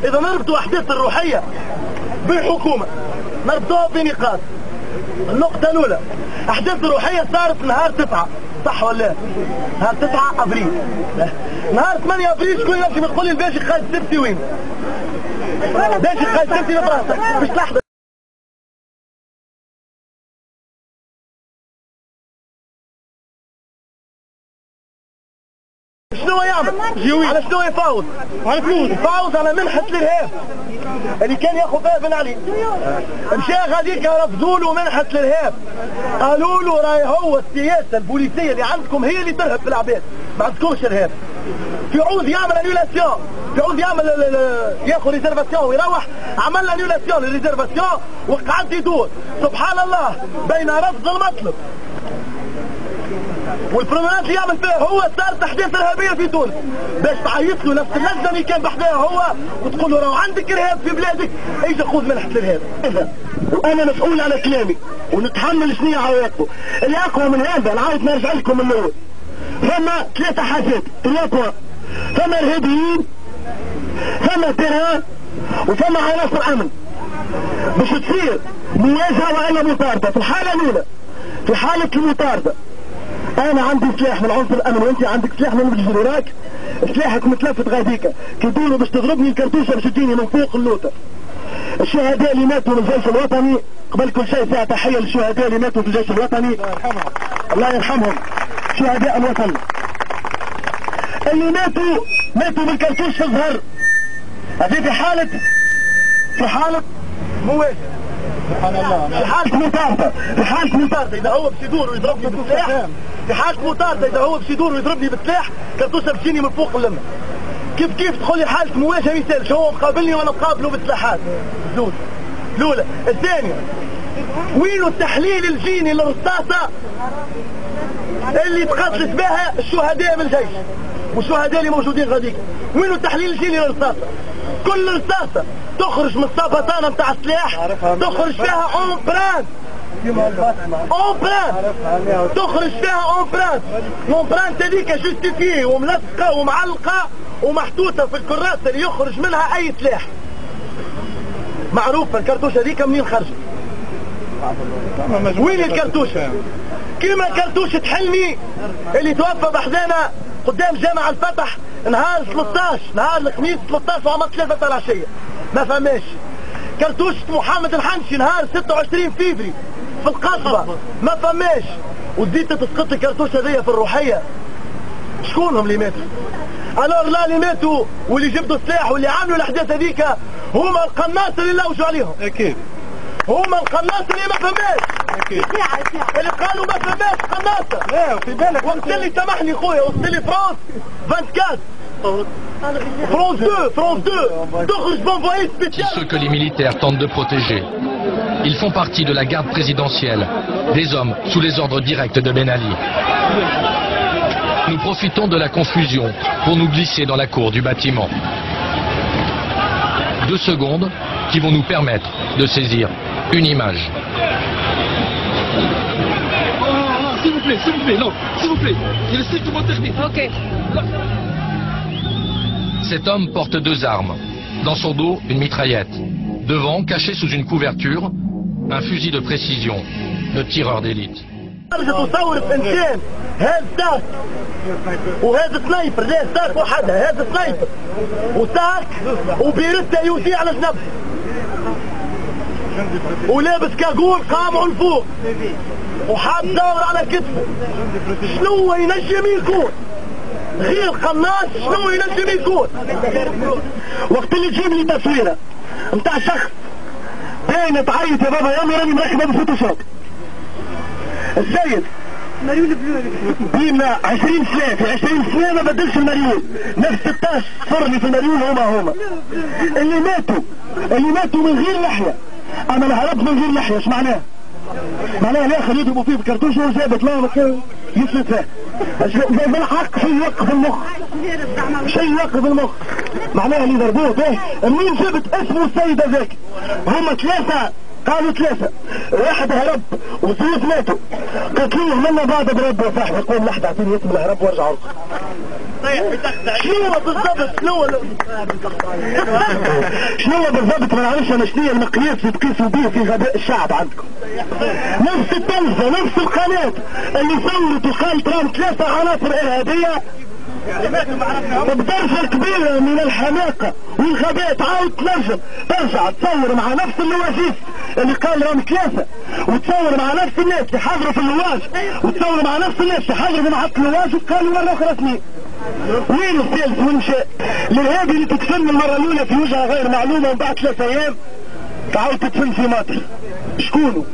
اذا نربطوا احداث الروحيه بالحكومه نربطوها بنقاط. النقطه الاولى احداث الروحيه صارت نهار 9 صح ولا لا؟ نهار 9 ابريل. نهار 8 ابريل شكون يمشي يقول لي الباشا خالد السبتي وين؟ باشا خالد السبتي في فرنسا مش لحظه. شنو يعمل؟ على شنو يفاوض؟ على فلوس. يفاوض على منحة الإرهاب اللي كان ياخذ بها بن علي. مشى غاديك رفضوا له منحة الإرهاب، قالوا له راهي هو السياسة البوليسية اللي عندكم هي اللي ترهب في العباد، ما عندكمش إرهاب. في عوض يعمل انيولاسيون، في عوض يعمل ياخذ ريزرفاسيون ويروح، عمل انيولاسيون للريزرفاسيون وقعد يدور سبحان الله بين رفض المطلب والبرومونات اللي يعمل فيها هو صارت احداث ارهابيه في تونس باش تعيط له نفس اللجنه اللي كان بحداها هو وتقول له راهو عندك ارهاب في بلادك اجي خذ منحه الارهاب. وانا مسؤول على كلامي ونتحمل شنو عواقبه. اللي اقوى من هذا نعاود نرجع لكم من الاول. فما 3 حاجات 3 فما ارهابيين، فما تيران، وفما عناصر امن باش تصير مواجهه والا مطارده. في الحاله الاولى في حاله المطارده انا عندي سلاح من عنصر الامن وانت عندك سلاح من الجزيرات، سلاحك متلفت غاديكا كي تدوروا باش تضربني الكرتوشه باش تجيني من فوق اللوطه. الشهداء اللي ماتوا من الجيش الوطني قبل كل شيء فيها تحيه للشهداء اللي ماتوا في الجيش الوطني الله يرحمهم شهداء الوطن اللي ماتوا بالكرتوش في الظهر. هذه في حاله مواجهه سبحان الله. في حالة مطاردة إذا هو باش يدور ويضربني بالسلاح، في حالة مطاردة إذا هو باش يدور ويضربني بالسلاح كرتوشة بتجيني من فوق اللمة. كيف تقول لي حالة مواجهة ما يسالش، هو مقابلني وأنا مقابله بالسلاحات. زود. الأولى. الثانية وين التحليل الجيني للرصاصة اللي تقاتلت بها الشهداء من الجيش والشهداء اللي موجودين غاديك؟ وين التحليل الجيني للرصاصة؟ كل رصاصة تخرج من الصبطانة نتاع السلاح تخرج فيها امبرانت تخرج فيها امبرانت. الامبرانت هذيك جوستيفيه وملصقة ومعلقة ومحطوطة في الكراسة اللي يخرج منها أي سلاح. معروفة الكرتوشة هذيك منين خرجت؟ وين الكرتوشة؟ كيما كرتوشة حلمي اللي توفى بحذانا قدام جامع الفتح نهار 13 نهار الخميس 13 وعام 3 العشية ما فهماش. كرتوشة محمد الحنشي نهار 26 فيفري في القصبة ما فهماش. وزيت تسقط الكرتوشة هذيا في الروحية. شكونهم اللي ماتوا؟ الور لا اللي ماتوا واللي جبدوا السلاح واللي عملوا الاحداث هذيك هما القناص اللي لوجوا عليهم. اكيد هما القناص اللي ما فهماش. اكيد اللي قالوا ما فهماش قناصة. لا في بالك وقت اللي سامحني خويا وقت اللي فرنسا 24 France 2 تخرج بانفويي سبيسيال. Ceux que les militaires tentent de protéger. Ils font partie de la garde présidentielle, des hommes sous les ordres directs de Ben Ali. Nous profitons de la confusion pour nous glisser dans la cour du bâtiment. 2 secondes qui vont nous permettre de saisir une image. S'il vous plaît, non, s'il vous plaît, il est strictement interdit. Ok. Cet homme porte 2 armes. Dans son dos, une mitraillette. Devant, caché sous une couverture, un fusil de précision, de tireur d'élite. تصور في انسان هذا ساك وهذا سنايبر لا ساك وحدها هذا سنايبر وساك وبيرتا يوزي على جنب ولابس كاغول قامع الفوق وحاب دور على كتفه. شنو ينجم يكون غير قناص؟ شنو ينجم يكون؟ وقت اللي تجيب لي تصويره نتاع شخص باينه تعيط يا بابا يا راني مركبه بالفوتوشوب. السيد مريول بينا 20 سنة في 20 سنة ما بدلش المريول نفس 16 فرني في المريول هما اللي ماتوا من غير لحية. انا الهرب من غير لحية ايش معناه؟ معناه الاخر يضربوا فيه بكرتوشه وجابت لا يسلت فيها بالحق شيء يوقف المخ معناها اللي ضربوه به منين جبت اسمه السيد هذاك؟ هما 3 قالوا 3 واحد هرب و2 ماتوا. قلت له منا بعد برب يا صاحبي قوم لحظة اعطيني اسم الهرب وارجع ارقص. شنو بالضبط شنو بالضبط ما نعرفش انا شنو المقياس اللي تقيسوا به في غباء الشعب عندكم. نفس التلفزة نفس القناة اللي صورت وقالت راهم 3 عناصر ارهابية بدرجة كبيرة من الحماقة والغباء تعاود تنجم ترجع تصور مع نفس اللواجيس اللي قال راهم 3 وتصور مع نفس الناس اللي حضروا في اللواج وتصور مع نفس الناس اللي حضروا في محطة اللواج وقالوا مرة أخرى 2. وين الثالث وين مشى؟ الإرهابي اللي تتفن المرة الأولى في وجهة غير معلومة وبعد 3 أيام تعاود تتفن في مصر. شكونه؟